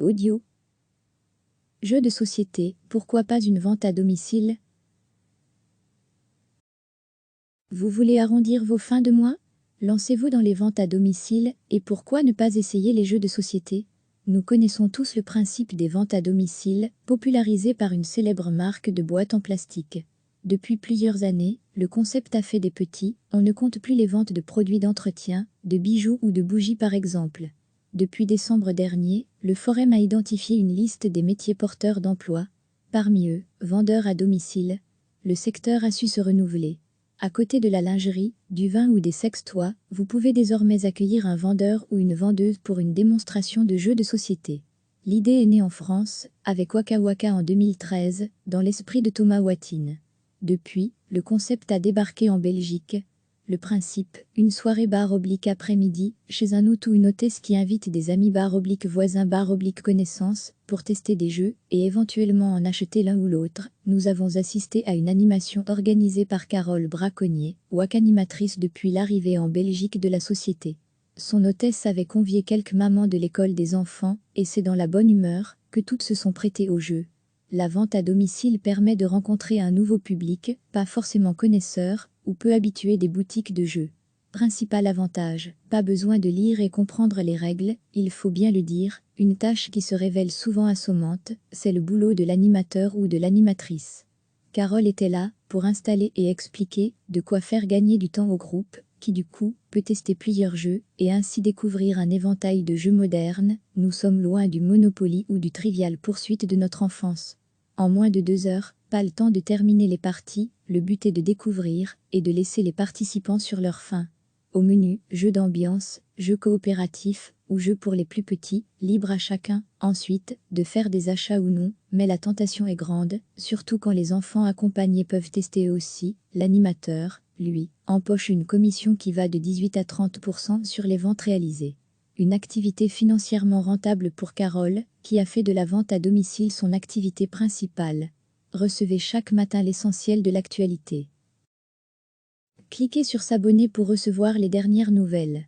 Audio. Jeux de société, pourquoi pas une vente à domicile? Vous voulez arrondir vos fins de mois? Lancez-vous dans les ventes à domicile, et pourquoi ne pas essayer les jeux de société? Nous connaissons tous le principe des ventes à domicile, popularisé par une célèbre marque de boîtes en plastique. Depuis plusieurs années, le concept a fait des petits, on ne compte plus les ventes de produits d'entretien, de bijoux ou de bougies par exemple. Depuis décembre dernier, le Forum a identifié une liste des métiers porteurs d'emploi. Parmi eux, vendeurs à domicile. Le secteur a su se renouveler. À côté de la lingerie, du vin ou des sextoys, vous pouvez désormais accueillir un vendeur ou une vendeuse pour une démonstration de jeux de société. L'idée est née en France, avec Waka Waka en 2013, dans l'esprit de Thomas Watine. Depuis, le concept a débarqué en Belgique. Le principe, une soirée bar-après-midi, chez un hôte ou une hôtesse qui invite des amis bar-voisins bar-connaissances, pour tester des jeux, et éventuellement en acheter l'un ou l'autre. Nous avons assisté à une animation organisée par Carole Braconnier, WAC-animatrice depuis l'arrivée en Belgique de la société. Son hôtesse avait convié quelques mamans de l'école des enfants, et c'est dans la bonne humeur que toutes se sont prêtées au jeu. La vente à domicile permet de rencontrer un nouveau public, pas forcément connaisseur, ou peu habitué des boutiques de jeux. Principal avantage, pas besoin de lire et comprendre les règles, il faut bien le dire, une tâche qui se révèle souvent assommante, c'est le boulot de l'animateur ou de l'animatrice. Carole était là, pour installer et expliquer, de quoi faire gagner du temps au groupe, qui du coup, peut tester plusieurs jeux, et ainsi découvrir un éventail de jeux modernes. Nous sommes loin du Monopoly ou du Trivial Poursuite de notre enfance. En moins de 2 heures, pas le temps de terminer les parties, le but est de découvrir, et de laisser les participants sur leur faim. Au menu, jeux d'ambiance, jeux coopératifs, ou jeux pour les plus petits, libre à chacun, ensuite, de faire des achats ou non, mais la tentation est grande, surtout quand les enfants accompagnés peuvent tester aussi. L'animateur, lui, empoche une commission qui va de 18 à 30% sur les ventes réalisées. Une activité financièrement rentable pour Carole, qui a fait de la vente à domicile son activité principale. Recevez chaque matin l'essentiel de l'actualité. Cliquez sur s'abonner pour recevoir les dernières nouvelles.